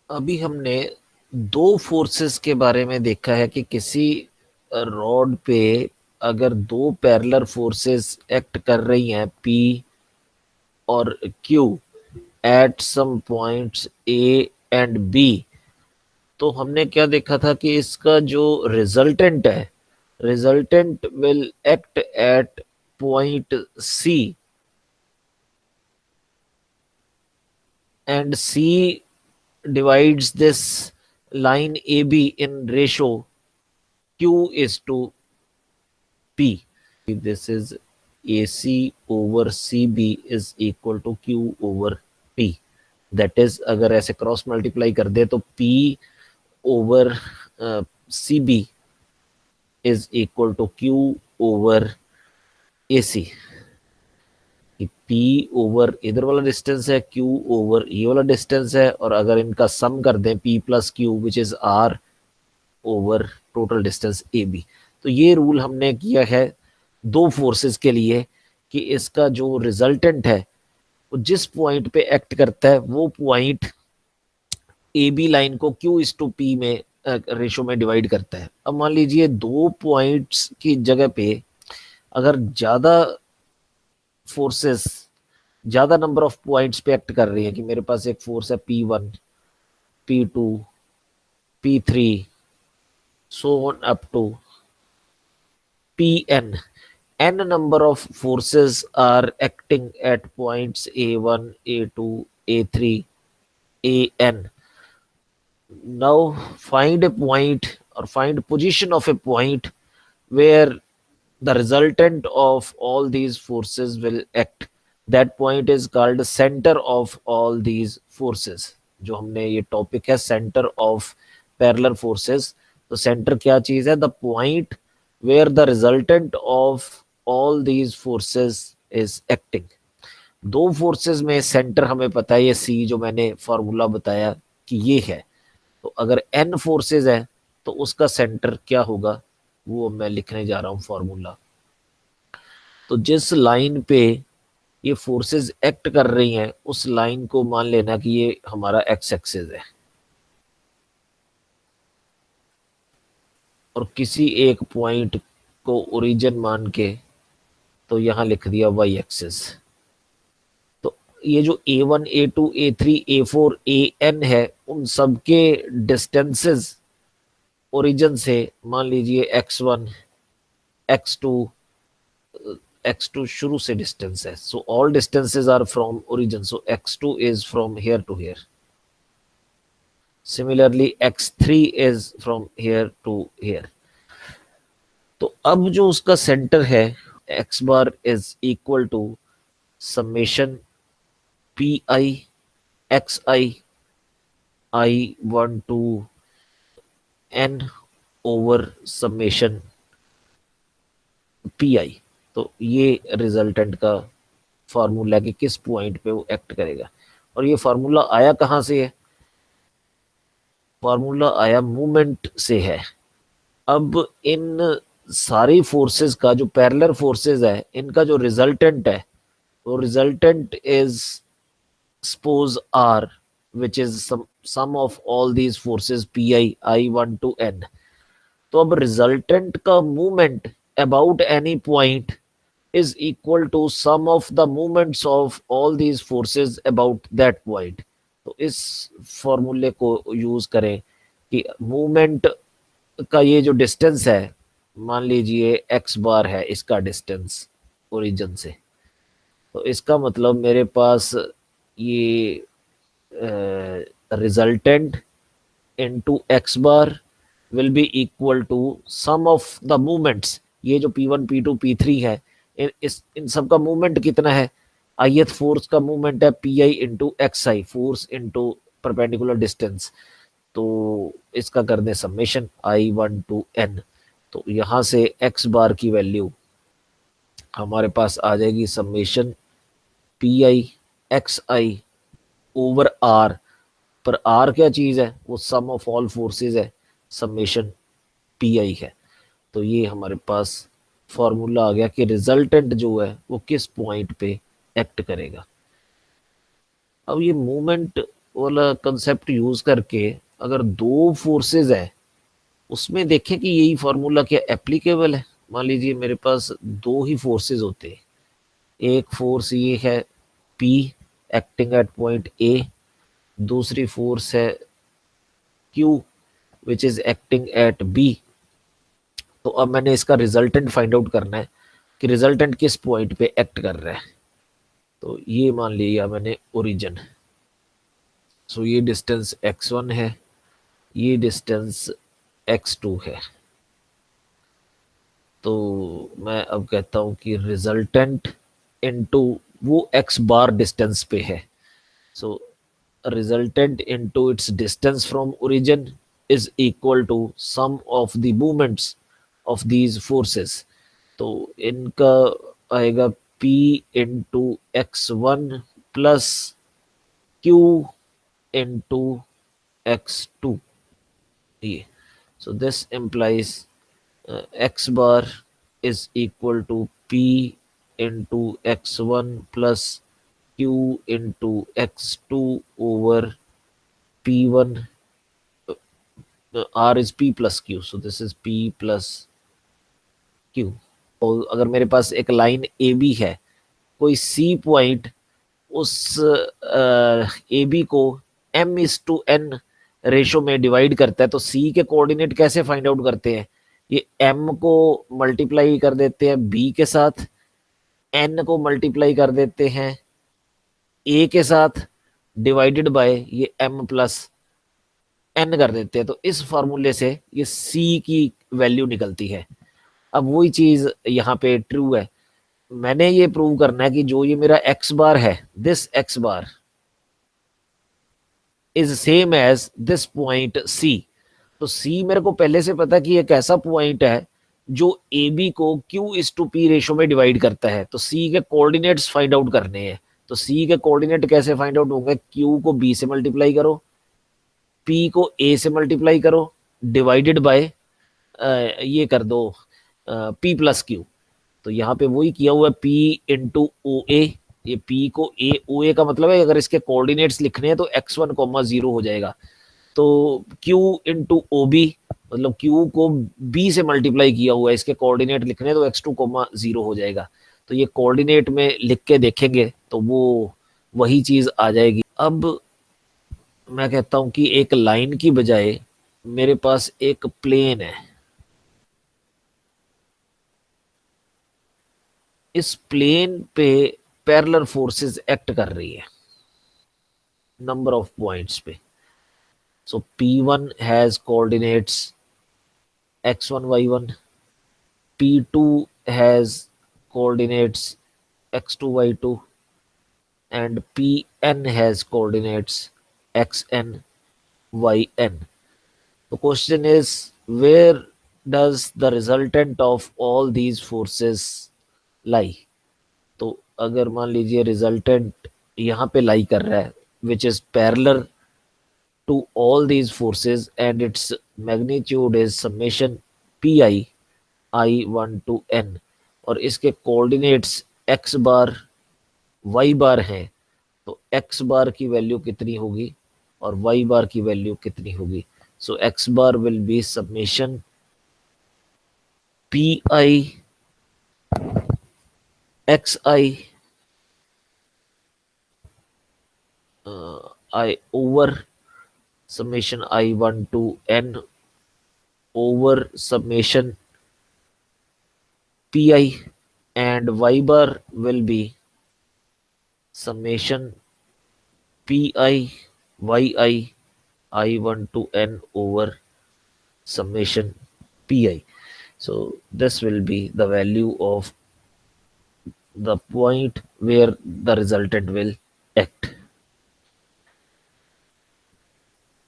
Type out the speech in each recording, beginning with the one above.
अभी हमने दो फोर्सेस के बारे में देखा है कि किसी रॉड पे अगर दो पैरेलल फोर्सेस एक्ट कर रही हैं पी और Q at some points A and B, तो हमने क्या देखा था कि इसका जो रिजल्टेंट है, resultant will act at point C and C divides this line AB in ratio Q is to P. This is AC over CB is equal to Q over P. That is, अगर ऐसे cross multiply कर दे तो P over CB is equal to Q over AC. P over इधर वाला distance है, Q over ये वाला distance है, और अगर इनका सम कर दें P plus Q which is R over total distance A B. तो ये रूल हमने किया है दो फोर्सेस के लिए कि इसका जो रिजल्टेंट है वो जिस पॉइंट पे एक्ट करता है वो पॉइंट ए बी लाइन को क्यू इज टू पी में रेशो में डिवाइड करता है। अब मान लीजिए दो पॉइंट्स की जगह पे अगर ज्यादा फोर्सेस ज्यादा नंबर ऑफ पॉइंट्स पे एक्ट कर रही है, कि मेरे पास एक फोर्स है P1, P2, P3 so on up to Pn, n number of forces are acting at points A1, A2, A3, An. Now find a point or find position of a point where the resultant of all these forces will act. That point is called center of all these forces. जो हमने ये topic है centre of parallel forces, तो centre क्या चीज है? The point where the resultant of all these forces is acting. दो forces में सेंटर हमें पता है, ये सी जो मैंने फॉर्मूला बताया कि ये है। तो अगर एन फोर्सेस है तो उसका सेंटर क्या होगा वो मैं लिखने जा रहा हूं फॉर्मूला। तो जिस लाइन पे ये फोर्सेस एक्ट कर रही हैं उस लाइन को मान लेना कि ये हमारा एक्स एक्सिस है, और किसी एक पॉइंट को ओरिजिन मान के तो यहां लिख दिया वाई एक्सिस। तो ये जो A1, A2, A3, A4, An है उन सब के डिस्टेंसेस ओरिजिन से मान लीजिए x1, x2, x2 शुरू से डिस्टेंस है, so all distances are from origin, so x2 is from here to here. Similarly x3 is from here to here. तो अब जो उसका सेंटर है x bar is equal to summation P I X I one to N over summation P I. तो ये resultant का formula कि किस पॉइंट पे वो एक्ट करेगा। और ये फार्मूला आया कहां से है? फार्मूला आया मूवमेंट से है। अब इन सारी फोर्सेस का जो पैरेलल फोर्सेस है इनका जो रिजल्टेंट है वो resultant is suppose R which is sum of all these forces P I I one to N. तो अब रिजल्टेंट का movement about any point is equal to sum of the movements of all these forces about that point। तो इस फॉर्मूले को use करें कि movement का ये जो डिस्टेंस है, मान लीजिए x बार है इसका डिस्टेंस ओरिजिन से, तो इसका मतलब मेरे पास ये resultant into x bar will be equal to sum of the movements. ये जो P1, P2, P3 है इन सब का मूवमेंट कितना है? ith फोर्स का मूवमेंट है P I into X I, force into perpendicular distance. तो इसका कर दें summation I one to N. तो यहां से एक्स बार की वैल्यू हमारे पास आ जाएगी summation P I X I over R. पर आर क्या चीज है? वो सम ऑफ ऑल फोर्सेस है, समेशन पी आई है। तो ये हमारे पास फॉर्मूला आ गया कि रिजल्टेंट जो है वो किस पॉइंट पे एक्ट करेगा। अब ये मूवमेंट वाला कंसेप्ट यूज करके अगर दो फोर्सेस है उसमें देखें कि यही फार्मूला क्या एप्लीकेबल है। मान लीजिए मेरे पास दो ही फोर्सेस होते हैं, एक फोर्स ये है P acting at point A, दूसरी फोर्स है Q which is acting at B। तो अब मैंने इसका रिजल्टेंट फाइंड आउट करना है कि रिजल्टेंट किस पॉइंट पे एक्ट कर रहा है। तो ये मान लिया मैंने ओरिजिन। सो ये डिस्टेंस x1 है, ये डिस्टेंस x2 है। तो मैं अब कहता हूं कि रिजल्टेंट इनटू वो x बार डिस्टेंस पे है। सो resultant into its distance from origin is equal to sum of the moments of these forces। तो इनका आएगा P into x1 plus Q into x2। ये so this implies x bar is equal to P into x1 plus Q into x2 over P1, R is P plus Q, so this is P plus Q। और अगर मेरे पास एक line A B है, कोई C point उस A B को m/n ratio में divide करता है, तो सी के कोऑर्डिनेट कैसे फाइंड आउट करते हैं? ये m को मल्टीप्लाई कर देते हैं b के साथ, n को मल्टीप्लाई कर देते हैं a के साथ, डिवाइडेड बाय ये m प्लस n कर देते हैं। तो इस फार्मूले से ये c की वैल्यू निकलती है। अब वही चीज यहाँ पे ट्रू है। मैंने ये प्रूव करना है कि जो ये मेरा x बार है, this x bar is same as this point C। तो C मेरे को पहले से पता कि एक ऐसा पॉइंट है जो AB को Q/P रेशो में डिवाइड करता है। तो C के कोऑर्डिनेट्स फाइंड आउट करने हैं। तो C के कोऑर्डिनेट कैसे फाइंड आउट होंगे? Q को B से मल्टीप्लाई करो, P को A से मल्टीप्लाई करो, डिवाइडेड बाय ये कर दो P प्लस Q। तो यहाँ पे वही किया हुआ है P इंटू ओ ए। ये P को A, ओ ए का मतलब है अगर इसके कोऑर्डिनेट्स लिखने हैं तो x1, 0 हो जाएगा। तो Q इंटू ओ बी मतलब Q को B से मल्टीप्लाई किया हुआ है, इसके कोऑर्डिनेट लिखने हैं तो x2, 0 हो जाएगा। तो ये कोऑर्डिनेट में लिख के देखेंगे तो वो वही चीज आ जाएगी। अब मैं कहता हूं कि एक लाइन की बजाय मेरे पास एक प्लेन है, इस प्लेन पे पैरेलल फोर्सेस एक्ट कर रही है नंबर ऑफ पॉइंट्स पे। सो P1 has coordinates x1, y1, P2 has coordinates x2, y2 and Pn has coordinates xn, yn। The question is where does the resultant of all these forces lie? तो अगर मान लीजिए resultant यहाँ पे लाई कर रहा है which is parallel to all these forces and its magnitude is summation P I I1 to n, और इसके coordinates x bar y bar हैं। तो x बार की वैल्यू कितनी होगी और y बार की वैल्यू कितनी होगी? सो x bar will be summation P I X I I over summation I1 to n over summation pi, and y bar will be summation pi yi I1 to n over summation pi। So this will be the value of the point where the resultant will act।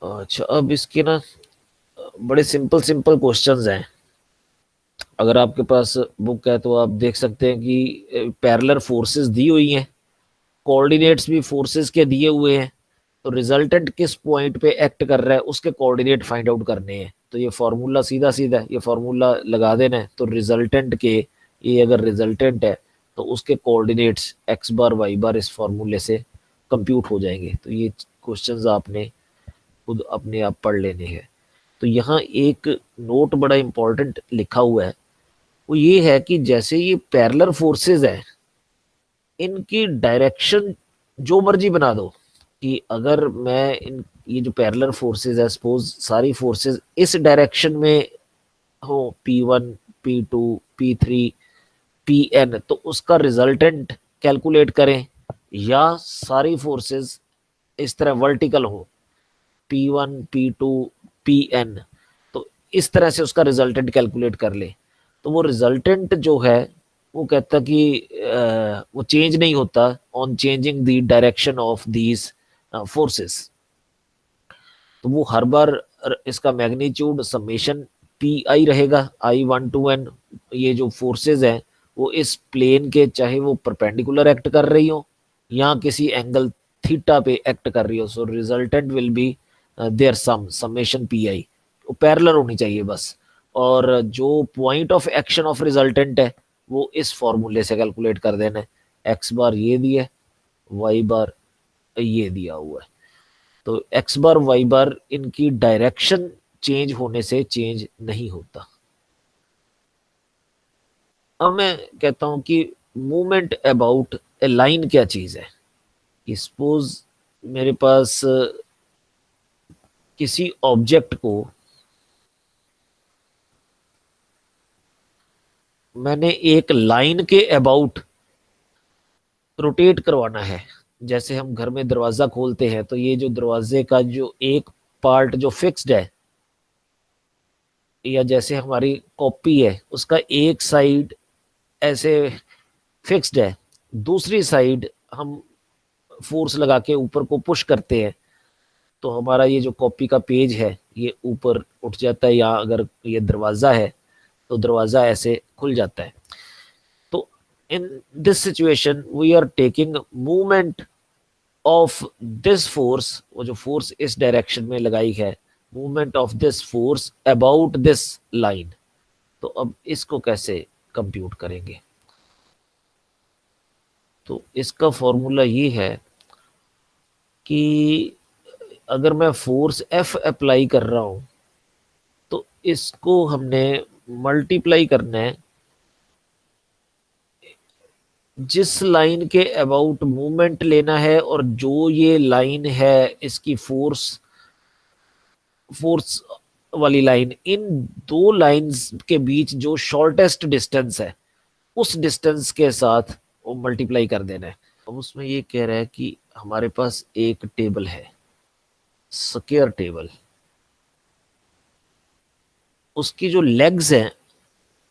अच्छा, अब इसके ना बड़े simple simple questions हैं। अगर आपके पास book है तो आप देख सकते हैं कि पैरेलल फोर्सेस दी हुई हैं, कोऑर्डिनेट्स भी फोर्सेस के दिए हुए हैं। तो रिजल्टेंट किस पॉइंट पे एक्ट कर रहा है उसके कोऑर्डिनेट फाइंड आउट करने हैं। तो ये फार्मूला सीधा सीधा ये फार्मूला लगा देना है। तो रिजल्टेंट के, ये अगर रिजल्टेंट है तो उसके कोऑर्डिनेट्स एक्स बार वाई बार इस फार्मूले से कंप्यूट हो जाएंगे। तो ये क्वेश्चंस आपने खुद अपने आप पढ़ लेने हैं। तो यहाँ एक नोट बड़ा इंपॉर्टेंट लिखा हुआ है, वो ये है कि जैसे ये पैरेलल फोर्सेस है, इनकी डायरेक्शन जो मर्जी बना दो, कि अगर मैं इन ये जो पैरेलल फोर्सेस है, सपोज सारी फोर्सेस इस डायरेक्शन में हो, P1 P2 P3 Pn, तो उसका रिजल्टेंट कैलकुलेट करें, या सारी फोर्सेस इस तरह वर्टिकल हो, P1 P2 Pn, तो इस तरह से उसका रिजल्टेंट कैलकुलेट कर ले। तो वो रिजल्टेंट जो है वो कहता कि वो चेंज नहीं होता on changing the direction of these forces. तो वो हर बार इसका मैग्नीट्यूड समेशन पी आई रहेगा, I1 to N। ये जो फोर्सेस हैं वो इस प्लेन के, चाहे वो परपेंडिकुलर एक्ट कर रही हो या किसी एंगल थीटा पे एक्ट कर रही हो, so resultant will be their summation P I, वो पैरेलल होनी चाहिए बस। और जो point of action of resultant है वो इस फॉर्मूले से कैलकुलेट कर देना है। एक्स बार ये दिया, वाई बार ये दिया हुआ है। तो एक्स बार वाई बार इनकी डायरेक्शन चेंज होने से चेंज नहीं होता। अब मैं कहता हूं कि मूवमेंट अबाउट ए लाइन क्या चीज है। कि सपोज मेरे पास किसी ऑब्जेक्ट को मैंने एक लाइन के अबाउट रोटेट करवाना है। जैसे हम घर में दरवाजा खोलते हैं, तो ये जो दरवाजे का जो एक पार्ट जो फिक्स्ड है, या जैसे हमारी कॉपी है उसका एक साइड ऐसे फिक्स्ड है, दूसरी साइड हम फोर्स लगा के ऊपर को पुश करते हैं, तो हमारा ये जो कॉपी का पेज है ये ऊपर उठ जाता है, या अगर ये दरवाज़ा है तो दरवाज़ा ऐसे खुल जाता है। तो in this situation we are taking movement of this force, वो जो फोर्स इस डायरेक्शन में लगाई है, movement of this force about this line. तो अब इसको कैसे कंप्यूट करेंगे? तो इसका फॉर्मूला ये है कि अगर मैं फोर्स F अप्लाई कर रहा हूं, तो इसको हमने मल्टीप्लाई करना है जिस लाइन के अबाउट मूवमेंट लेना है, और जो ये लाइन है इसकी फोर्स फोर्स वाली लाइन, इन दो लाइंस के बीच जो शॉर्टेस्ट डिस्टेंस है उस डिस्टेंस के साथ वो मल्टीप्लाई कर देना है। अब उसमें ये कह रहा है कि हमारे पास एक टेबल है, स्क्वायर टेबल, उसकी जो लेग्स हैं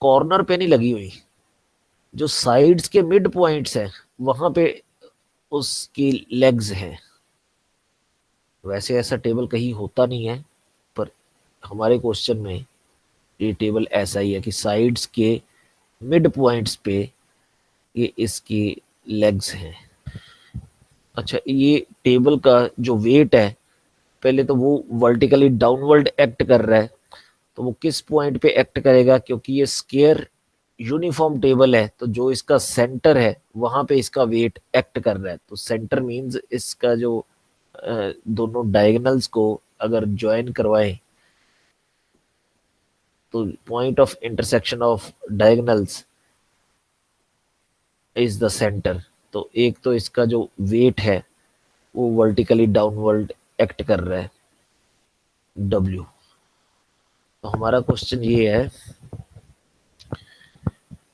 कॉर्नर पे नहीं लगी हुई, जो साइड्स के मिड पॉइंट्स हैं वहां पे उसकी लेग्स हैं। वैसे ऐसा टेबल कहीं होता नहीं है, पर हमारे क्वेश्चन में ये टेबल ऐसा ही है कि साइड्स के मिड पॉइंट्स पे ये इसकी लेग्स हैं। अच्छा, ये टेबल का जो वेट है, पहले तो वो वर्टिकली डाउनवर्ड एक्ट कर रहा है, तो वो किस पॉइंट पे एक्ट करेगा, क्योंकि ये स्केयर यूनिफॉर्म टेबल है, तो जो इसका सेंटर है वहां पे इसका वेट एक्ट कर रहा है। तो सेंटर मींस इसका जो दोनों डायगोनल्स को अगर ज्वाइन करवाएं, तो point of intersection of diagonals is the centre. तो एक तो इसका जो वेट है वो वर्टिकली डाउनवर्ड एक्ट कर रहा है, W। तो हमारा क्वेश्चन ये है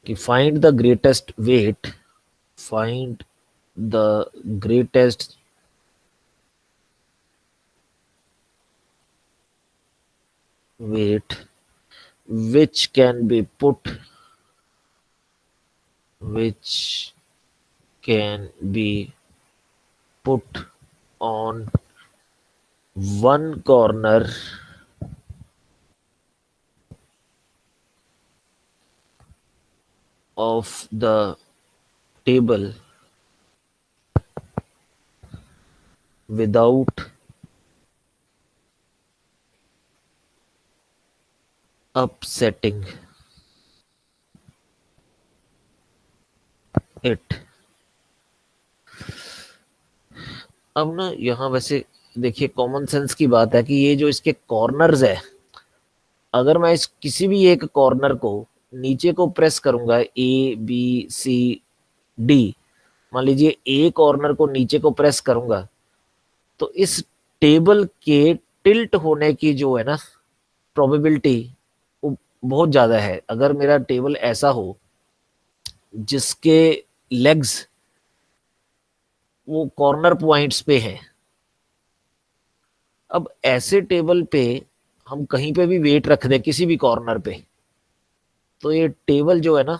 कि find the greatest weight, find the greatest weight which can be put, which can be put on one corner of the table without upsetting it। अब ना यहाँ वैसे देखिए कॉमन सेंस की बात है कि ये जो इसके कॉर्नर्स है, अगर मैं इस किसी भी एक कॉर्नर को नीचे को प्रेस करूंगा, ए बी सी डी, मान लीजिए ए कॉर्नर को नीचे को प्रेस करूंगा, तो इस टेबल के टिल्ट होने की जो है ना प्रोबेबिलिटी, वो बहुत ज़्यादा है। अगर मेरा टेबल ऐसा हो जिसके लेग्स वो कॉर्नर पॉइंट्स पे हैं, अब ऐसे टेबल पे हम कहीं पे भी वेट रख दें किसी भी कॉर्नर पे, तो ये टेबल जो है ना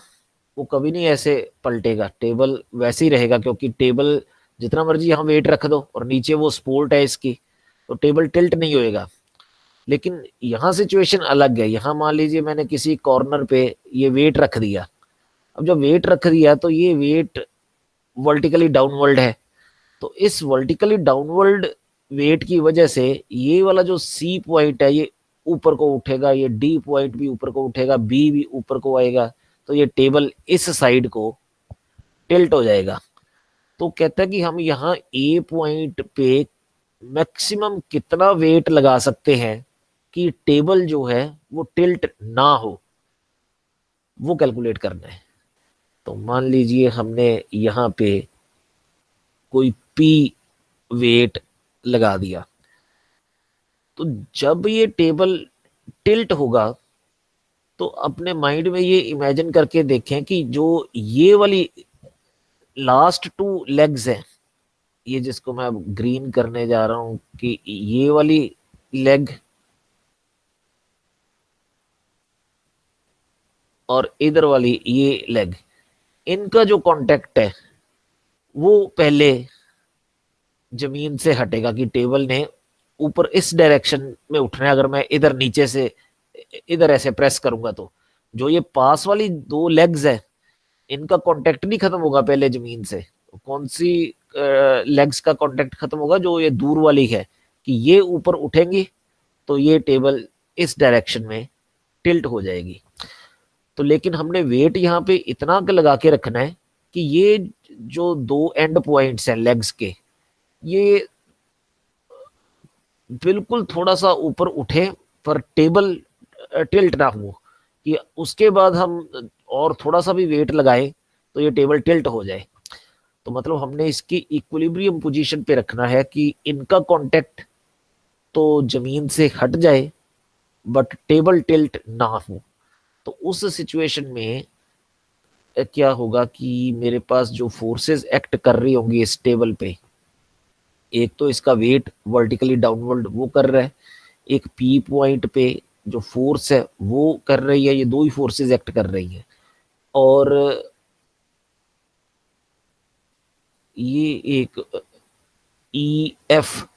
वो कभी नहीं ऐसे पलटेगा, टेबल वैसे ही रहेगा, क्योंकि टेबल जितना मर्जी यहाँ वेट रख दो और नीचे वो सपोर्ट है इसकी, तो टेबल टिल्ट नहीं होएगा। लेकिन यहाँ सिचुएशन अलग है। यहाँ मान लीजिए मैंने किसी कॉर्नर पे ये वेट रख दिया, अब जब वेट रख दिया तो ये वेट वर्टिकली डाउनवर्ड है, तो इस वर्टिकली डाउनवर्ड वेट की वजह से ये वाला जो सी पॉइंट है ये ऊपर को उठेगा, ये डी पॉइंट भी ऊपर को उठेगा, बी भी ऊपर को आएगा, तो ये टेबल इस साइड को टिल्ट हो जाएगा। तो कहता है कि हम यहाँ ए पॉइंट पे मैक्सिमम कितना वेट लगा सकते हैं कि टेबल जो है वो टिल्ट ना हो, वो कैलकुलेट करना है। तो मान लीजिए हमने यहाँ पे कोई पी वेट लगा दिया, तो जब ये टेबल टिल्ट होगा तो अपने माइंड में ये इमेजिन करके देखें कि जो ये वाली लास्ट टू लेग्स हैं, ये जिसको मैं अब ग्रीन करने जा रहा हूं, कि ये वाली लेग और इधर वाली ये लेग, इनका जो कांटेक्ट है वो पहले जमीन से हटेगा, कि टेबल ने ऊपर इस डायरेक्शन में उठना है। अगर मैं इधर नीचे से इधर ऐसे प्रेस करूंगा तो जो ये पास वाली दो लेग्स है इनका कांटेक्ट नहीं खत्म होगा पहले जमीन से। कौन सी लेग्स का कांटेक्ट खत्म होगा? जो ये दूर वाली है, कि ये ऊपर उठेंगी तो ये टेबल इस डायरेक्शन में टिल्ट हो जाएगी। तो लेकिन हमने वेट यहाँ पे इतना लगा के रखना है कि ये जो दो एंड पॉइंट्स हैं लेग्स के, ये बिल्कुल थोड़ा सा ऊपर उठे पर टेबल टिल्ट ना हो, कि उसके बाद हम और थोड़ा सा भी वेट लगाए तो ये टेबल टिल्ट हो जाए। तो मतलब हमने इसकी इक्विलिब्रियम पोजीशन पे रखना है कि इनका कांटेक्ट तो जमीन से हट जाए बट टेबल टिल्ट ना हो। तो उस सिचुएशन में क्या होगा कि मेरे पास जो फोर्सेस एक्ट कर रही होंगी इस टेबल पे, एक तो इसका वेट वर्टिकली डाउनवर्ड वो कर रहा है, एक पी पॉइंट पे जो फोर्स है वो कर रही है, ये दो ही फोर्सेस एक्ट कर रही हैं। और ये एक ई एफ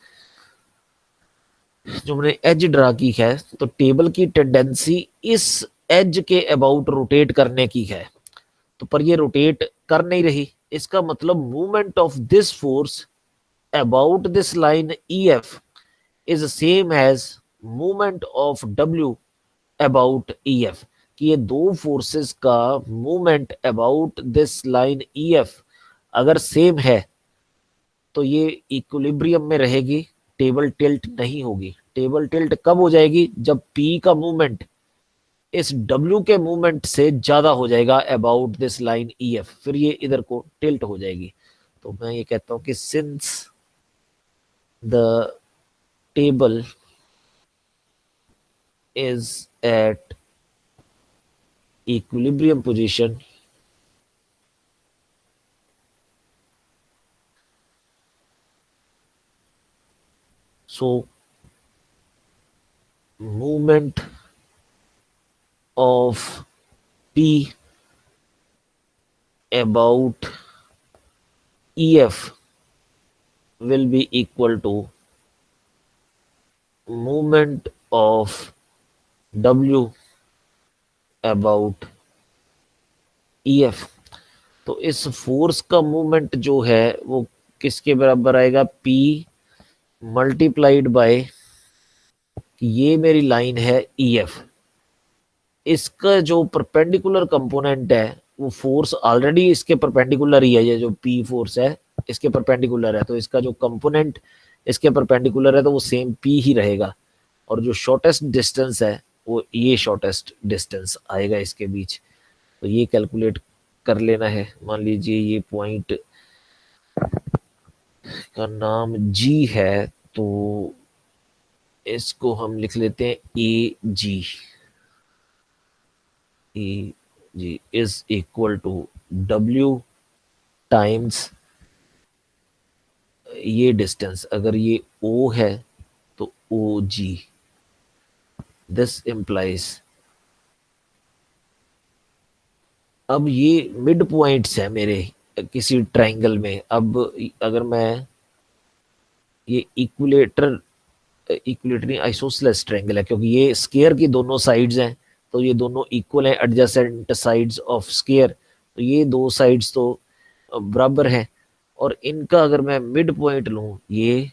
जो मैंने एज ड्रा की है, तो टेबल की टेंडेंसी इस एज के अबाउट रोटेट करने की है, तो पर ये रोटेट कर नहीं रही। इसका मतलब movement of this force about this line E F is same as movement of W about E F, कि ये दो फोर्सेस का movement about this line E F अगर सेम है तो ये इक्विलिब्रियम में रहेगी, टेबल टिल्ट नहीं होगी। टेबल टिल्ट कब हो जाएगी? जब पी का मूवमेंट इस डब्ल्यू के मूवमेंट से ज्यादा हो जाएगा about this line E F, फिर ये इधर को टिल्ट हो जाएगी। तो मैं ये कहता हूं कि since the table is at equilibrium position, so movement of P about EF will be equal to movement of W about EF। तो इस फोर्स का मूवमेंट जो है वो किसके बराबर आएगा? P मल्टीप्लाइड बाय, ये मेरी लाइन है EF, इसका जो परपेंडिकुलर कंपोनेंट है वो फोर्स ऑलरेडी इसके परपेंडिकुलर ही है, ये जो P फोर्स है इसके परपेंडिकुलर है, तो इसका जो कंपोनेंट इसके परपेंडिकुलर है तो वो सेम p ही रहेगा, और जो शॉर्टेस्ट डिस्टेंस है वो ये शॉर्टेस्ट डिस्टेंस आएगा इसके बीच। तो ये कैलकुलेट कर लेना है। मान लीजिए ये पॉइंट का नाम g है, तो इसको हम लिख लेते हैं A G is equal to w times ये डिस्टेंस, अगर ये o है तो ओ जी। दिस इम्प्लाइज, अब ये मिड पॉइंट्स है मेरे किसी ट्राइंगल में। अब अगर मैं ये इक्विलेटरी आइसोसेलेस ट्रायंगल है, क्योंकि ये स्केयर की दोनों साइड्स हैं, तो ये दोनों इक्वल हैं, एडजेसेंट साइड्स ऑफ स्केयर, तो ये दो साइड्स तो बराबर हैं। और इनका अगर मैं मिड पॉइंट लूँ, ये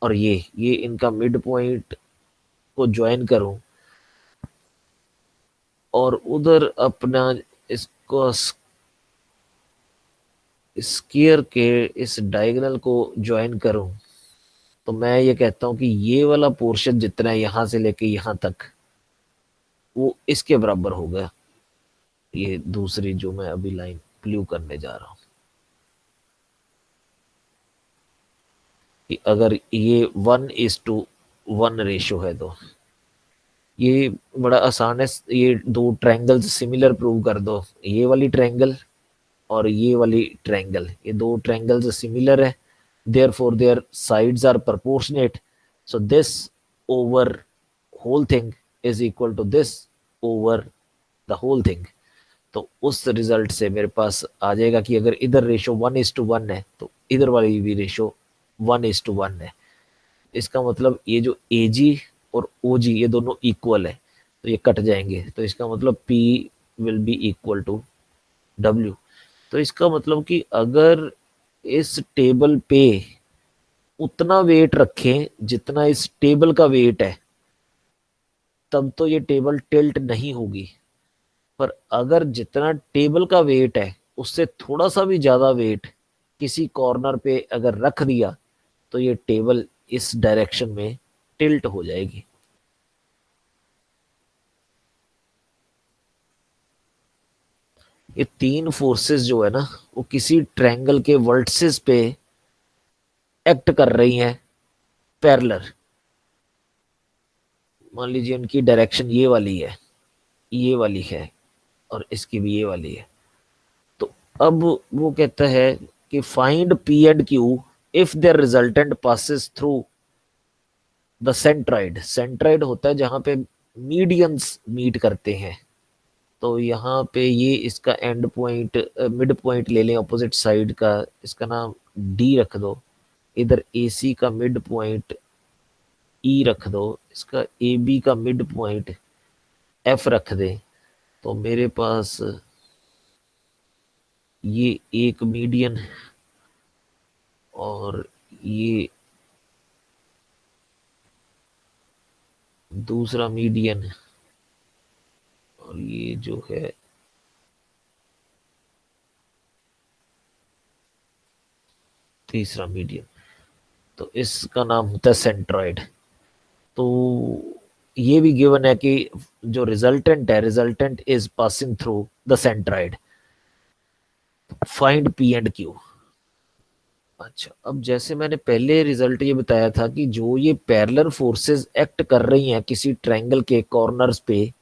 और ये इनका मिड पॉइंट को ज्वाइन करूँ और उधर अपना इसको स्केयर के इस डायगोनल को ज्वाइन करूं, तो मैं ये कहता हूं कि ये वाला पोर्शन जितना है यहां से लेके यहां तक, वो इसके बराबर होगा। ये दूसरी जो मैं अभी लाइन प्लू करने जा रहा हूं, कि अगर ये 1:1 रेशो है, तो ये बड़ा आसान है। ये दो ट्रायंगल्स सिमिलर प्रूव कर दो, ये वाली ट्रायंगल और ये वाली ट्रायंगल, ये दो ट्रायंगल्स सिमिलर है, therefore their sides are proportionate, so this over whole thing is equal to this over the whole thing। तो उस रिजल्ट से मेरे पास आ जाएगा कि अगर इधर रेशो 1:1 है तो इधर वाली भी रेशो 1:1 है। इसका मतलब ये जो AG और OG ये दोनों इक्वल है, तो ये कट जाएंगे, तो इसका मतलब P will be equal to W। तो इसका मतलब कि अगर इस टेबल पे उतना वेट रखें जितना इस टेबल का वेट है, तब तो ये टेबल टिल्ट नहीं होगी। पर अगर जितना टेबल का वेट है उससे थोड़ा सा भी ज्यादा वेट किसी कॉर्नर पे अगर रख दिया, तो ये टेबल इस डायरेक्शन में टिल्ट हो जाएगी। ये तीन फोर्सेस जो है ना, वो किसी ट्रायंगल के वर्टिसेस पे एक्ट कर रही हैं पैरेलल। मान लीजिए इनकी डायरेक्शन ये वाली है, ये वाली है, और इसकी भी ये वाली है। तो अब वो कहता है कि find P and Q if their resultant passes through the centroid. Centroid होता है जहां पे मीडियंस मीट करते हैं, तो यहाँ पे ये इसका एंड पॉइंट मिड पॉइंट ले लें अपोजिट साइड का, इसका नाम D रख दो। इधर AC का मिड पॉइंट E रख दो, इसका AB का मिड पॉइंट F रख दे। तो मेरे पास ये एक मीडियन और ये दूसरा मीडियन और ये जो है तीसरा मीडियन, तो इसका नाम होता है सेंट्रॉइड। तो ये भी गिवन है कि जो रिजल्टेंट है, resultant is passing through the centroid, find P and Q। अच्छा, अब जैसे मैंने पहले रिजल्ट ये बताया था कि जो ये पैरेलल फोर्सेस एक्ट कर रही हैं किसी ट्रायंगल के कॉर्नर्स पे,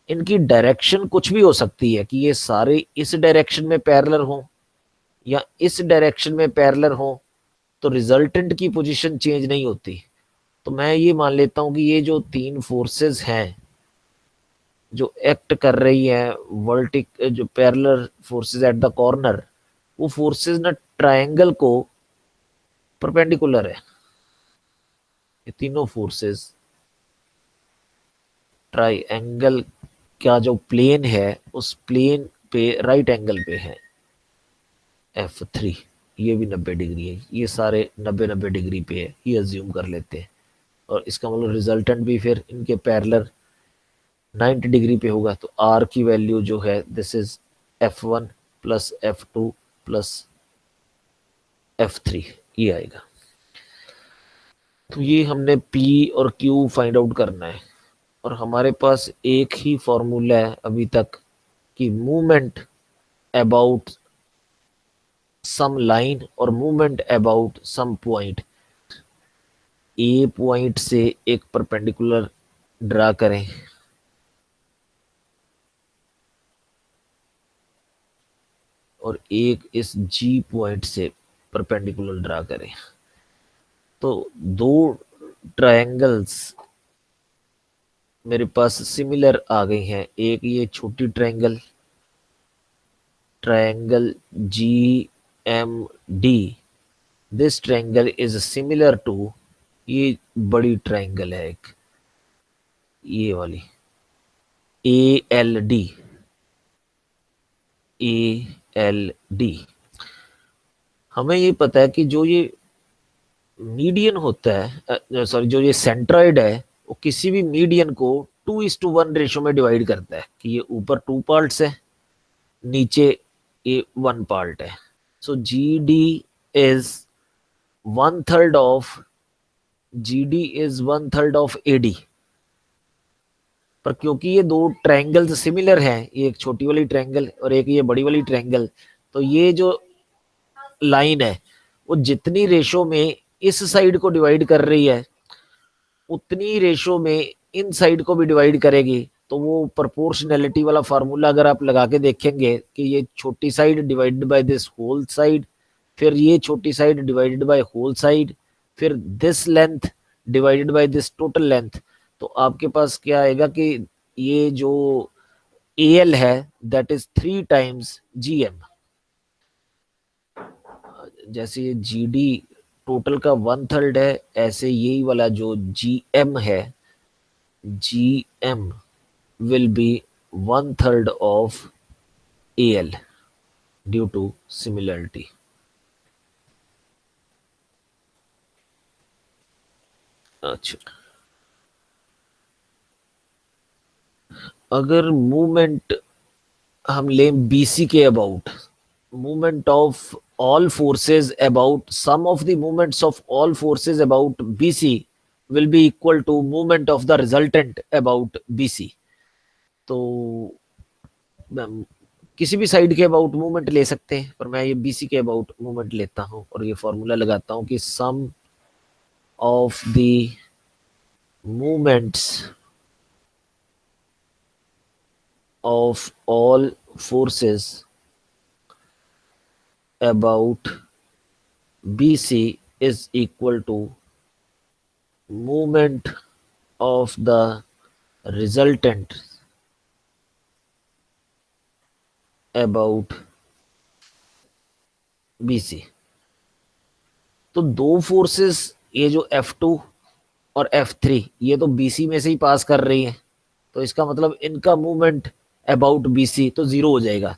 इनकी डायरेक्शन कुछ भी हो सकती है, कि ये सारे इस डायरेक्शन में पैरेलल हों या इस डायरेक्शन में पैरेलल हों, तो रिजल्टेंट की पोजीशन चेंज नहीं होती। तो मैं ये मान लेता हूं कि ये जो तीन फोर्सेस हैं जो एक्ट कर रही है वर्टिक जो parallel forces at the corner, वो फोर्सेस ना ट्रायंगल को परपेंडिकुलर है। ये तीनों फोर्सेस ट्रायंगल का जो प्लेन है उस प्लेन पे राइट एंगल पे है, F3। ये भी 90 डिग्री है, ये सारे 90-90 डिग्री पे है, ये अज्यूम कर लेते हैं। और इसका मतलब रिजल्टेंट भी फिर इनके पैरेलल 90 डिग्री पे होगा। तो R की वैल्यू जो है this is F1 + F2 + F3 ये आएगा। तो ये हमने पी और क्यू फाइंड आउट करना है, और हमारे पास एक ही फॉर्मूला है अभी तक कि मूवमेंट अबाउट सम लाइन और movement about some point. A point से एक परपेंडिकुलर ड्रा करें और एक इस जी पॉइंट से परपेंडिकुलर ड्रा करें। तो दो ट्रायंगल्स मेरे पास सिमिलर आ गई हैं। एक ये छोटी triangle, triangle G M D, this triangle is similar to, ये बड़ी ट्रायंगल है एक, ये वाली A L D, A L D. हमें ये पता है कि जो ये मीडियन होता है, सॉरी, जो ये सेंट्रॉइड है, वो किसी भी मीडियन को 2:1 रेशो में डिवाइड करता है कि ये ऊपर 2 पार्ट्स है, नीचे ये 1 पार्ट है। So G D is 1/3 of, G D is 1/3 of A D. पर क्योंकि ये दो ट्रायंगल्स सिमिलर हैं, ये एक छोटी वाली ट्रायंगल और एक ये बड़ी वाली ट्रायंगल, तो ये जो लाइन है वो जितनी रेशो में इस साइड को डिवाइड कर रही है उतनी रेशो में इन साइड को भी डिवाइड करेगी। तो वो प्रोपोर्शनैलिटी वाला फार्मूला अगर आप लगा के देखेंगे कि ये छोटी side divided by this whole side, फिर ये छोटी side divided by whole side, फिर this length divided by this total length, तो आपके पास क्या आएगा कि ये जो ए एल है that is 3 times G M. जैसे ये जी डी टोटल का 1/3 है, ऐसे यही वाला जो जी एम है, G M will be 1/3 of AL due to similarity. अच्छा, अगर मूवमेंट हम लें BC के about, movement of all forces about sum of the movements of all forces about BC will be equal to movement of the resultant about BC। तो किसी भी side के about movement ले सकते हैं, पर मैं ये BC के अबाउट मूवमेंट लेता हूं और ये फॉर्मूला लगाता हूं कि sum of the movements of all forces about BC is equal to movement of the resultant about BC। तो दो फोर्सेस, ये जो F2 और F3, ये तो BC में से ही पास कर रही हैं, तो इसका मतलब इनका मूवमेंट अबाउट BC तो जीरो हो जाएगा।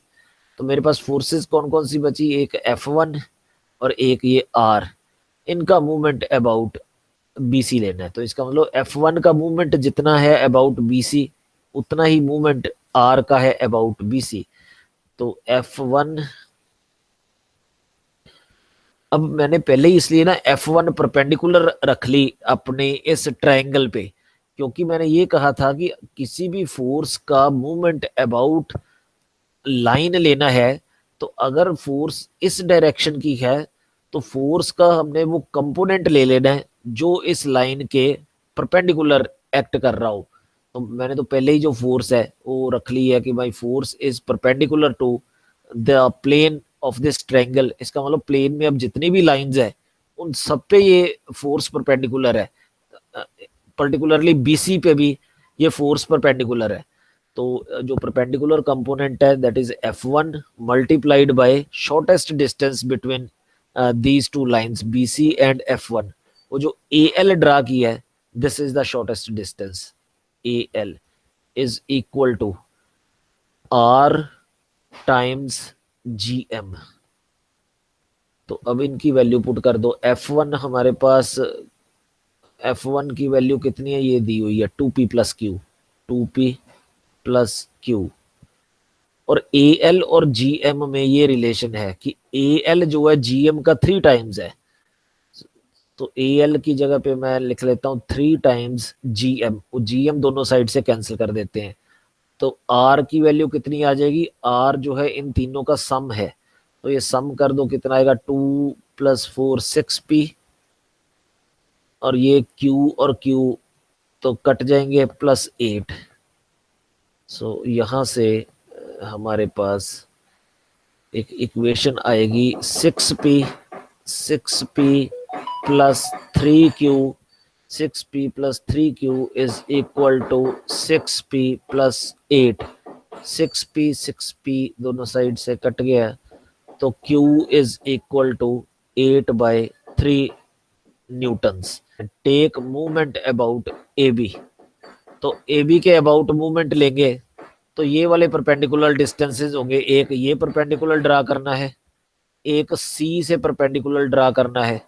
तो मेरे पास फोर्सेस कौन कौन सी बची, एक F1 और एक ये R, इनका मूवमेंट अबाउट BC लेना है। तो इसका मतलब F1 का मूवमेंट जितना है अबाउट BC उतना ही मूवमेंट R का है अबाउट BC। तो F1, अब मैंने पहले ही इसलिए ना F1 परपेंडिकुलर रख ली अपने इस ट्रायंगल पे, क्योंकि मैंने ये कहा था कि किसी भी फोर्स का मूवमेंट अबाउट लाइन लेना है, तो अगर फोर्स इस डायरेक्शन की है तो फोर्स का हमने वो कंपोनेंट ले लेना है जो इस लाइन के परपेंडिकुलर एक्ट कर रहा हो। तो मैंने तो पहले ही जो फोर्स है वो रख ली है कि भाई force is perpendicular to the plane of this triangle. इसका मतलब प्लेन में अब जितनी भी लाइंस है उन सब पे ये फोर्स परपेंडिकुलर है, पर्टिकुलरली BC पे भी ये फोर्स परपेंडिकुलर है। तो जो परपेंडिकुलर कंपोनेंट है that is F1 multiplied by shortest distance between these two lines BC and F1। वो जो AL ड्रा की है, this is the shortest distance, AL is equal to R times GM। तो अब इनकी वैल्यू पुट कर दो। F1 हमारे पास, F1 की वैल्यू कितनी है, ये दी हुई है 2P plus Q, 2P plus Q. और AL और GM में ये रिलेशन है कि AL जो है GM का 3 टाइम्स है। तो ए एल की जगह पे मैं लिख लेता हूँ 3 times G M, G M दोनों साइड से कैंसिल कर देते हैं। तो आर की वैल्यू कितनी आ जाएगी, आर जो है इन तीनों का सम है, तो ये सम कर दो कितना आएगा, 2 + 4 6p, और ये Q और Q तो कट जाएंगे +8। सो यहाँ से हमारे पास एक इक्वेशन आएगी 6p + 3q, 6p + 3q is equal to 6p + 8। 6p दोनों साइड से कट गया, तो Q is equal to 8/3 newtons. Take movement about A B, तो ए बी के अबाउट मूवमेंट लेंगे, तो ये वाले परपेंडिकुलर डिस्टेंसेस होंगे, एक ये परपेंडिकुलर ड्रा करना है, एक सी से परपेंडिकुलर ड्रा करना है।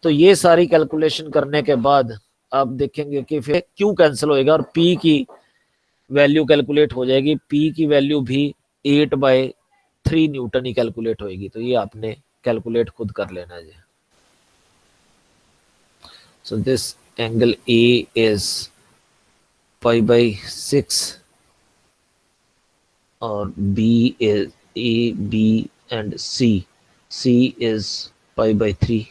तो ये सारी कैलकुलेशन करने के बाद आप देखेंगे कि फिर क्यू कैंसिल होएगा और पी की वैल्यू कैलकुलेट हो जाएगी, पी की वैल्यू भी 8/3 न्यूटन ही कैलकुलेट होएगी। तो ये आपने कैलकुलेट खुद कर लेना है। So this angle A is π/6 और B is A, B and C is π/3,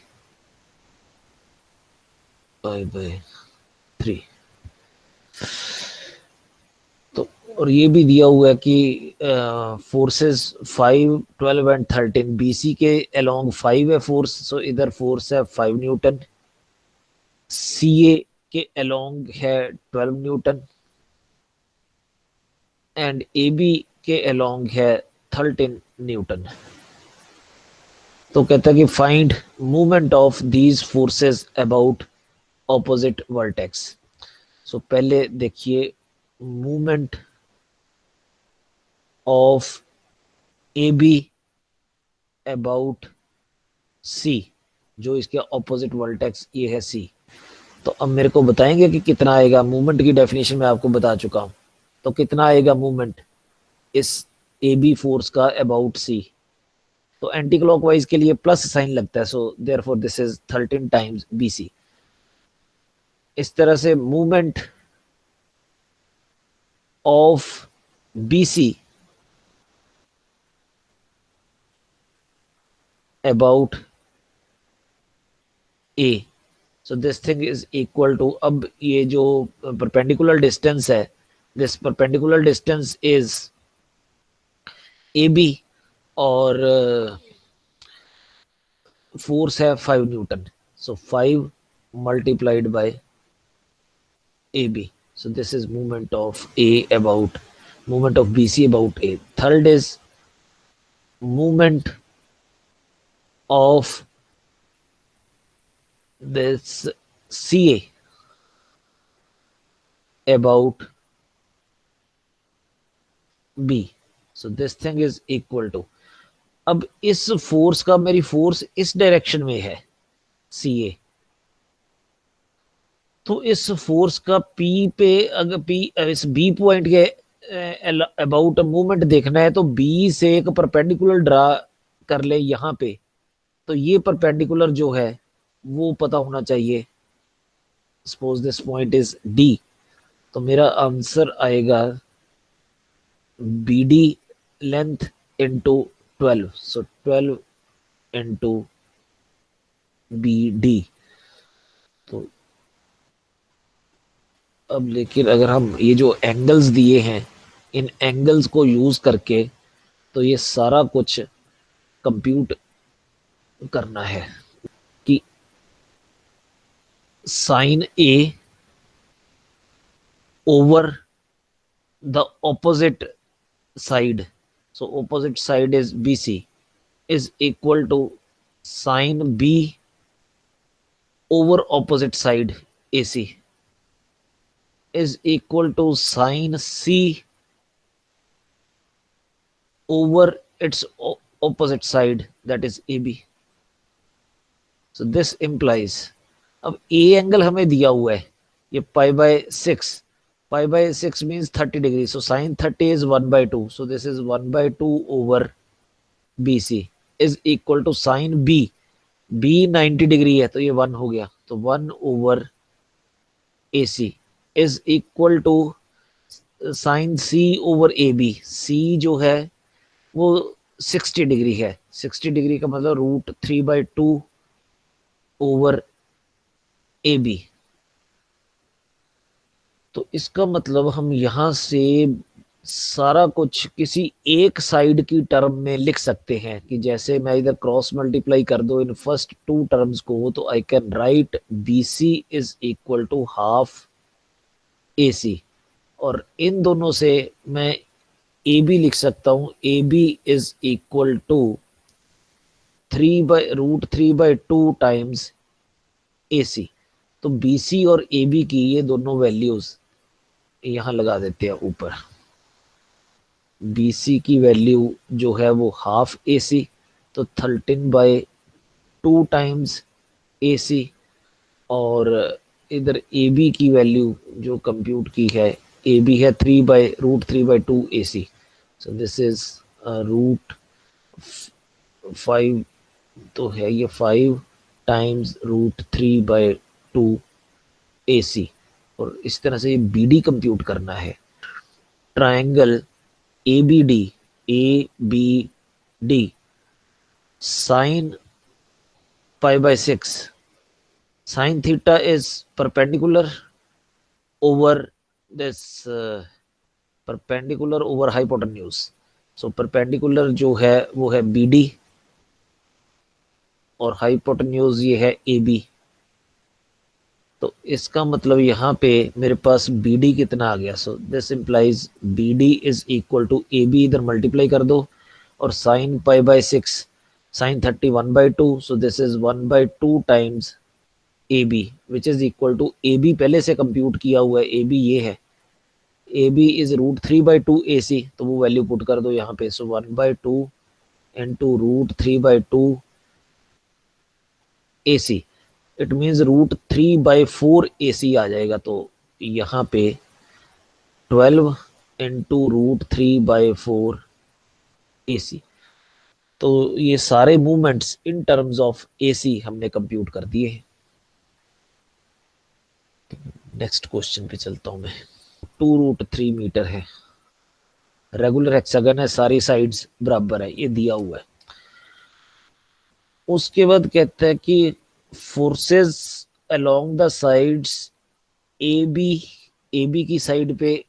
π/3। तो और ये भी दिया हुआ है कि फोर्सेस 5, 12 एंड 13 BC के अलोंग 5 है फोर्स, सो इधर फोर्स है 5 न्यूटन, CA के अलोंग है 12 न्यूटन एंड AB के अलोंग है 13 न्यूटन। तो कहता है कि find movement of these forces about opposite vertex. So पहले देखिए movement of A B about C, जो इसके ऑपोजिट वर्टेक्स ये है सी। तो अब मेरे को बताएंगे कि कितना आएगा। मूवमेंट की डेफिनेशन मैं आपको बता चुका हूं, तो कितना आएगा मूवमेंट इस ए बी फोर्स का अबाउट सी। तो एंटी क्लॉकवाइज के लिए प्लस साइन लगता है, so therefore this is 13 times BC। इस तरह से movement of BC about A, so this thing is equal to, अब ये जो परपेंडिकुलर डिस्टेंस है, this perpendicular distance is AB और फोर्स है 5 newton, so 5 multiplied by AB। So this is movement of movement of BC about A. Third is movement of this CA about B. So this thing is equal to, अब इस force का, मेरी force इस direction में है CA, तो इस force का P पे, अगर P इस B पॉइंट के अबाउट मूवमेंट देखना है, तो B से एक परपेंडिकुलर ड्रा कर ले यहाँ पे, तो ये परपेंडिकुलर जो है वो पता होना चाहिए। Suppose this point is D, तो मेरा आंसर आएगा BD लेंथ इंटू 12, सो 12 इंटू BD। तो अब लेकिन अगर हम ये जो एंगल्स दिए हैं, इन एंगल्स को यूज करके तो ये सारा कुछ कंप्यूट करना है कि sine A over the opposite side, so opposite side is BC, is equal to sine B over opposite side AC is equal to sin C over its opposite side, that is AB. So this implies, अब A angle हमें दिया हुआ है ये π/6, π/6 means 30 degree, so sin 30 is 1/2, so this is 1/2 over BC is equal to sin B, B 90 degree है तो ये 1 हो गया, तो 1/AC is equal to sine C over A B. C जो है वो 60 डिग्री है, 60 डिग्री का मतलब √3/2 ओवर ए बी। तो इसका मतलब हम यहाँ से सारा कुछ किसी एक साइड की टर्म में लिख सकते हैं कि जैसे मैं इधर क्रॉस मल्टीप्लाई कर दो इन फर्स्ट टू टर्म्स को, तो I can write B C is equal to half A C, और इन दोनों से मैं ए बी लिख सकता हूँ, A B is equal to 3/√3/2 times A C. तो बी सी और ए बी की ये दोनों वैल्यूज यहाँ लगा देते हैं ऊपर। बी सी की वैल्यू जो है वो हाफ ए सी, तो 13/2 टाइम्स ए सी, और इधर ए बी की वैल्यू जो कंप्यूट की है, ए बी है 3/√3/2 ए सी। सो दिस इज √5, तो है ये 5 टाइम्स √3/2 ए सी। और इस तरह से ये बी डी कंप्यूट करना है। Triangle A B D sine π/6, sin theta is perpendicular over this perpendicular over hypotenuse। so perpendicular जो है वो है बी डी और हाइपोटेन्यूज ये है ए बी। तो इसका मतलब यहाँ पे मेरे पास बी डी कितना आ गया, so this implies B D is equal to A B, इधर मल्टीप्लाई कर दो, और sine π/6 sine 31/2, so this is 1/2 times A B which is equal to, A B पहले से कंप्यूट किया हुआ है, ए बी ये है, ए बी इज √3/2 ए सी, तो वो वैल्यू पुट कर दो यहाँ पे। So 1/2 into √3/2 A C, it means √3/4 A C आ जाएगा। तो यहाँ पे 12 इंटू √3/4 ए सी। तो ये सारे मूवमेंट्स इन टर्म्स ऑफ ए सी हमने कंप्यूट कर दिए हैं। नेक्स्ट क्वेश्चन पे चलता हूं मैं। 2√3 मीटर है, रेगुलर हेक्सागन है, सारी साइड्स बराबर है, ये दिया हुआ है। उसके बाद कहता है कि forces along the sides A B की साइड पे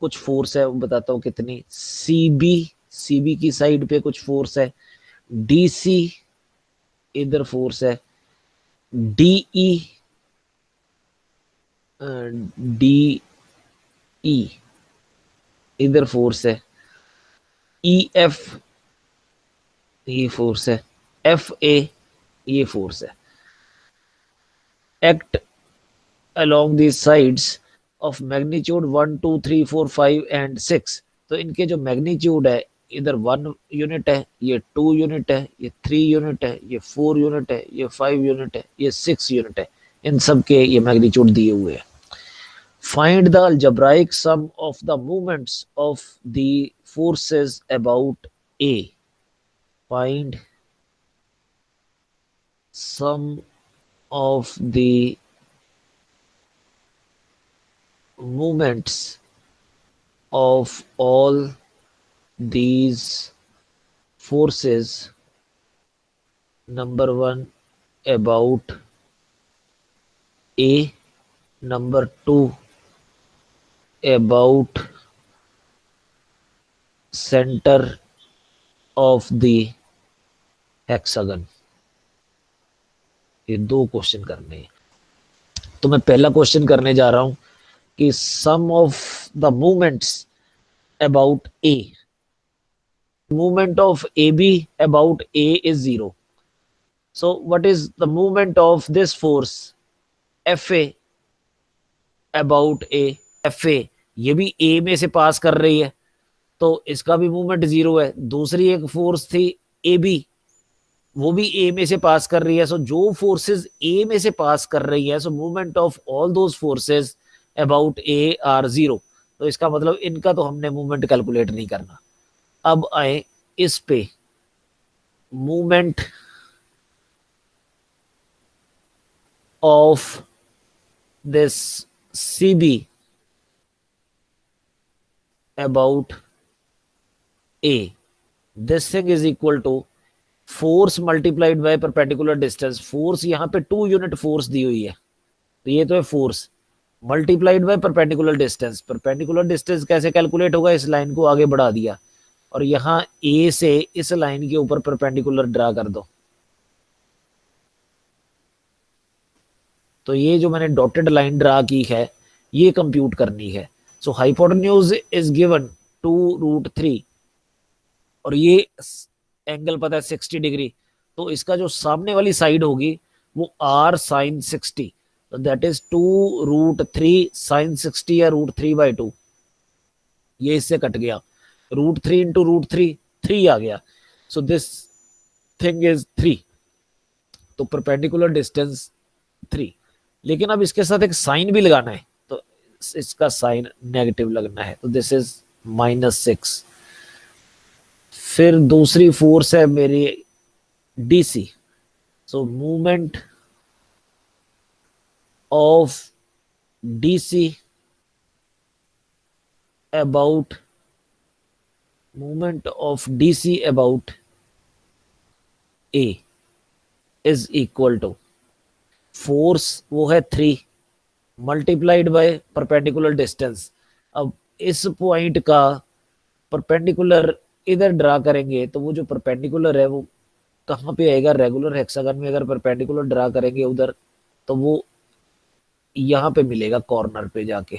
कुछ फोर्स है, वो बताता हूँ कितनी। सी बी की साइड पे कुछ फोर्स है, डी सी इधर फोर्स है, डी ई इधर फोर्स है, ई एफ ये फोर्स है, एफ ए ये फोर्स है। Act along these sides of magnitude 1 2 3 4 5 and 6। तो इनके जो मैग्नीट्यूड है, इधर 1 यूनिट है, ये 2 यूनिट है, ये 3 यूनिट है, ये 4 यूनिट है, ये 5 यूनिट है, ये 6 यूनिट है, इन सब के ये मैग्नीट्यूड दिए हुए हैं। Find the algebraic sum of the moments of the forces about A। Find sum of the moments of all these forces, number 1 about A, number 2 about center of the hexagon। ये दो question करने हैं। तो मैं पहला question करने जा रहा हूं कि sum of the movements about A, movement of A B about A is 0। So what is the movement of this force F A about A. F A ये भी ए में से पास कर रही है, तो इसका भी मूवमेंट 0 है। दूसरी एक फोर्स थी ए बी, वो भी ए में से पास कर रही है। सो जो फोर्सेस ए में से पास कर रही है, सो movement of all those forces about A R 0। तो इसका मतलब इनका तो हमने मूवमेंट कैलकुलेट नहीं करना। अब आए इस पे, movement of this CB about A. This thing is equal to force multiplied by perpendicular distance. Force यहाँ पे 2 यूनिट फोर्स दी हुई है, तो ये तो है force multiplied by perpendicular distance. Perpendicular distance कैसे कैलकुलेट होगा? इस लाइन को आगे बढ़ा दिया और यहाँ ए से इस लाइन के ऊपर परपेंडिकुलर ड्रा कर दो. तो ये जो मैंने डॉटेड लाइन ड्रा की है ये कंप्यूट करनी है. सो हाइपोटेन्यूज इज गिवन 2√3 और ये एंगल पता है 60 डिग्री. तो इसका जो सामने वाली साइड होगी वो r sin 60, तो दैट इज 2√3 sin 60 या √3/2. ये इससे कट गया. √3 इंटू √3 3 आ गया. So this thing is 3. तो परपेंडिकुलर डिस्टेंस 3. लेकिन अब इसके साथ एक साइन भी लगाना है, तो इसका साइन नेगेटिव लगना है. तो दिस इज -6. फिर दूसरी फोर्स है मेरी DC. So movement of DC about A is equal to force वो है 3 मल्टीप्लाइड बाय परपेंडिकुलर डिस्टेंस. अब इस पॉइंट का परपेंडिकुलर इधर ड्रा करेंगे तो वो जो परपेंडिकुलर है वो कहाँ पे आएगा? रेगुलर हेक्सागन में अगर परपेंडिकुलर ड्रा करेंगे उधर तो वो यहाँ पे मिलेगा कॉर्नर पे जाके.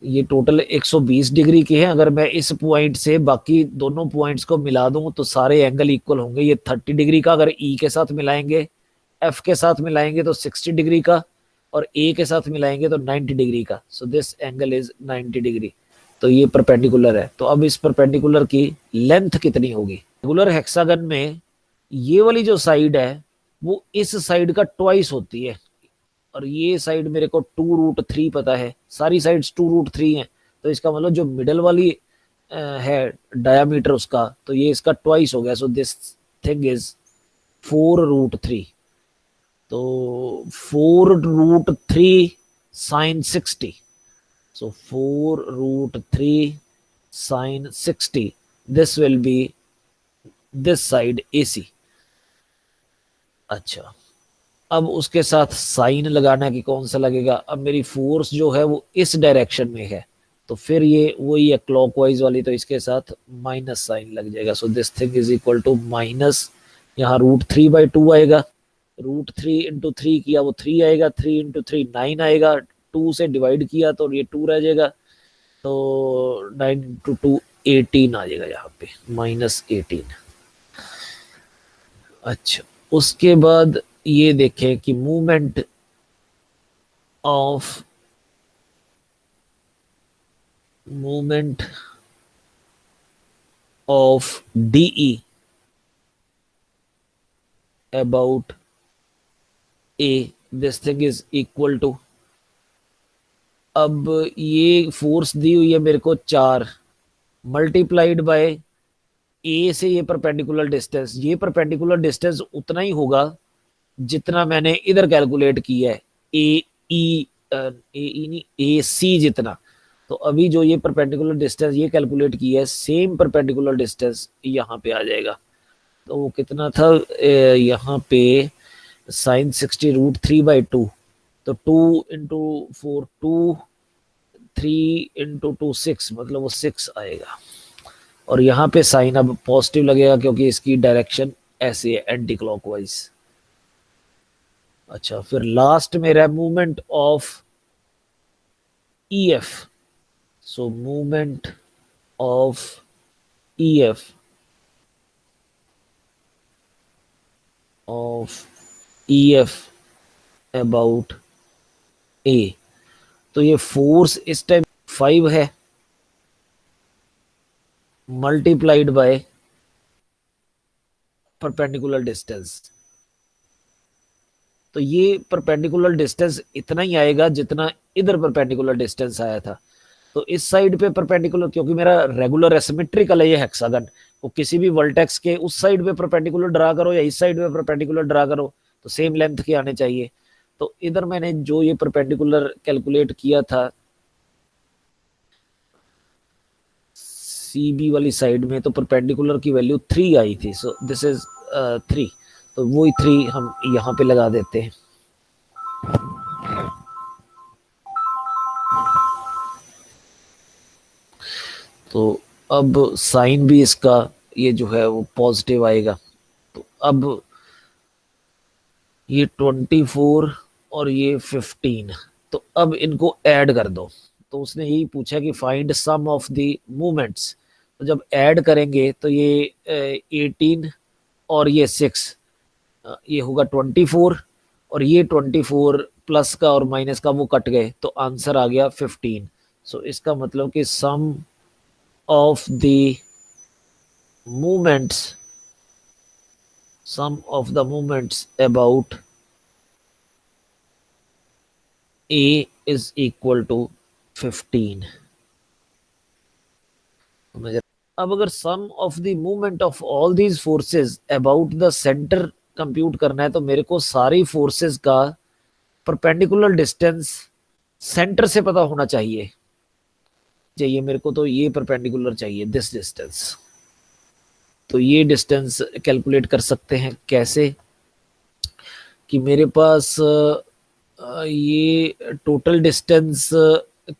ये टोटल 120 डिग्री के हैं. अगर मैं इस पॉइंट से बाकी दोनों पॉइंट्स को मिला दूं तो सारे एंगल इक्वल होंगे. ये 30 डिग्री का अगर E के साथ मिलाएंगे, F के साथ मिलाएंगे तो 60 डिग्री का, और A के साथ मिलाएंगे तो 90 डिग्री का. सो दिस एंगल इज 90 डिग्री. तो ये परपेंडिकुलर है. तो अब इस परपेंडिकुलर की लेंथ कितनी होगी? रेगुलर हेक्सागन में ये वाली जो साइड है वो इस साइड का ट्वाइस होती है, और ये साइड मेरे को 2√3 पता है. सारी साइड्स 2√3 हैं, तो इसका मतलब जो मिडल वाली है डायामीटर उसका, तो ये इसका ट्वाइस हो गया. So this thing is 4√3. तो 4√3 sin 60. So 4√3 sin 60. This will be this side AC. अच्छा, अब उसके साथ साइन लगाना है कि कौन सा लगेगा. अब मेरी फोर्स जो है वो इस डायरेक्शन में है, तो फिर ये वही है क्लॉकवाइज वाली, तो इसके साथ माइनस साइन लग जाएगा. So this thing is equal to minus, यहाँ √3/2 आएगा. √3 इंटू 3 किया वो 3 आएगा. 3 इंटू 3 9 आएगा. 2 से डिवाइड किया तो ये 2 रह जाएगा. तो 9 इंटू 2 18 आ जाएगा यहाँ पे, -18. अच्छा, उसके बाद ये देखें कि movement of DE about A, this thing is equal to. अब ये फोर्स दी हुई है मेरे को 4 मल्टीप्लाइड बाय A से ये परपेंडिकुलर डिस्टेंस. ये परपेंडिकुलर डिस्टेंस उतना ही होगा जितना मैंने इधर कैलकुलेट किया है, AC जितना. तो अभी जो ये परपेंडिकुलर डिस्टेंस ये कैलकुलेट किया है, सेम परपेंडिकुलर डिस्टेंस यहाँ पे आ जाएगा. तो वो कितना था यहाँ पे sin 60 √3/2. तो 2 इंटू 4 2, 3 इंटू 2 6, मतलब वो 6 आएगा. और यहाँ पे साइन अब पॉजिटिव लगेगा क्योंकि इसकी डायरेक्शन ऐसे है, एंटी क्लॉकवाइज. अच्छा, फिर लास्ट मेरा movement of EF. So movement of EF about A. तो ये फोर्स इस टाइम 5 है मल्टीप्लाइड बाय परपेंडिकुलर डिस्टेंस. तो ये परपेंडिकुलर डिस्टेंस इतना ही आएगा जितना इधर परपेंडिकुलर डिस्टेंस आया था. तो इस साइड पे परपेंडिकुलर, क्योंकि मेरा रेगुलर एसिमेट्रिकल है ये हेक्सागन, वो किसी भी वर्टेक्स के उस साइड पे परपेंडिकुलर ड्रा करो या इस साइड पे परपेंडिकुलर ड्रा करो, तो सेम लेंथ के आने चाहिए। तो इधर मैंने जो ये परपेंडिकुलर कैलकुलेट किया था सी बी वाली साइड में, तो परपेंडिकुलर की वैल्यू 3 आई थी। सो दिस इज 3, तो वही 3 हम यहाँ पे लगा देते हैं। तो अब साइन भी इसका ये जो है वो पॉजिटिव आएगा। तो अब ये 24 और ये 15, तो अब इनको ऐड कर दो। तो उसने यही पूछा कि find sum of the movements. तो जब ऐड करेंगे तो ये 18 और ये 6, ये होगा 24, और ये 24 प्लस का और माइनस का वो कट गए, तो आंसर आ गया 15। सो इसका मतलब कि sum of the movements, sum of the moments about A is equal to 15। अब अगर sum of the movement of all these forces about the centre compute करना है, तो मेरे को सारी फोर्सेस का परपेंडिकुलर डिस्टेंस सेंटर से पता होना चाहिए। चाहिए मेरे को, तो ये परपेंडिकुलर चाहिए दिस डिस्टेंस। तो ये डिस्टेंस कैलकुलेट कर सकते हैं कैसे, कि मेरे पास ये टोटल डिस्टेंस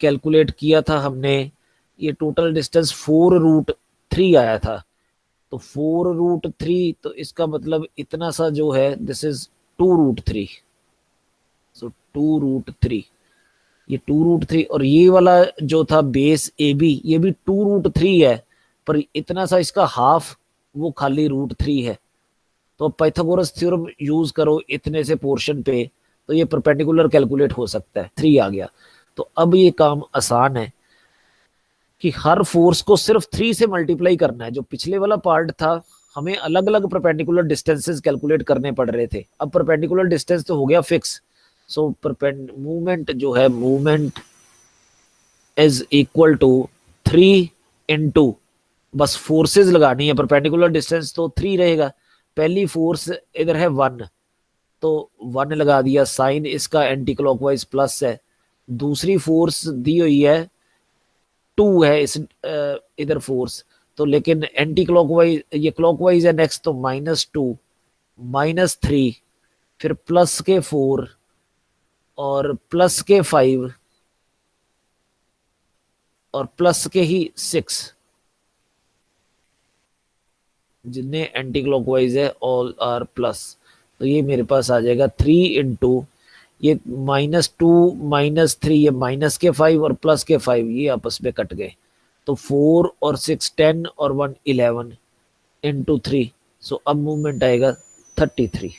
कैलकुलेट किया था हमने, ये टोटल डिस्टेंस 4√3 आया था। तो 4√3, तो इसका मतलब इतना सा जो है दिस इज 2√3। सो 2√3, ये 2√3, और ये वाला जो था बेस ए बी, ये भी 2√3 है, पर इतना सा इसका हाफ वो खाली √3 है। तो पाइथागोरस थ्योरम यूज करो इतने से पोर्शन पे, तो ये परपेंडिकुलर कैलकुलेट हो सकता है। 3 आ गया। तो अब ये काम आसान है कि हर फोर्स को सिर्फ 3 से मल्टीप्लाई करना है। जो पिछले वाला पार्ट था, हमें अलग अलग परपेंडिकुलर डिस्टेंसेस कैलकुलेट करने पड़ रहे थे, अब परपेंडिकुलर डिस्टेंस तो हो गया फिक्स। सो मूवमेंट जो है, movement is equal to 3 into, बस फोर्सेस लगानी है, परपेंडिकुलर डिस्टेंस तो 3 रहेगा। पहली फोर्स इधर है 1, तो 1 लगा दिया, साइन इसका एंटी क्लॉकवाइज प्लस है। दूसरी फोर्स दी हुई है 2 है इस इधर फोर्स, तो लेकिन एंटी क्लॉकवाइज, ये क्लॉकवाइज है नेक्स्ट, तो -2, -3, फिर प्लस के 4 और प्लस के 5 और प्लस के ही 6, जितने एंटी क्लॉकवाइज है ऑल आर प्लस। तो ये मेरे पास आ जाएगा 3 इंटू, ये -2 -3, ये माइनस के 5 और प्लस के 5, ये आपस में कट गए, तो 4 और 6 10 और 1 11 इंटू 3। सो अब मूवमेंट आएगा 33।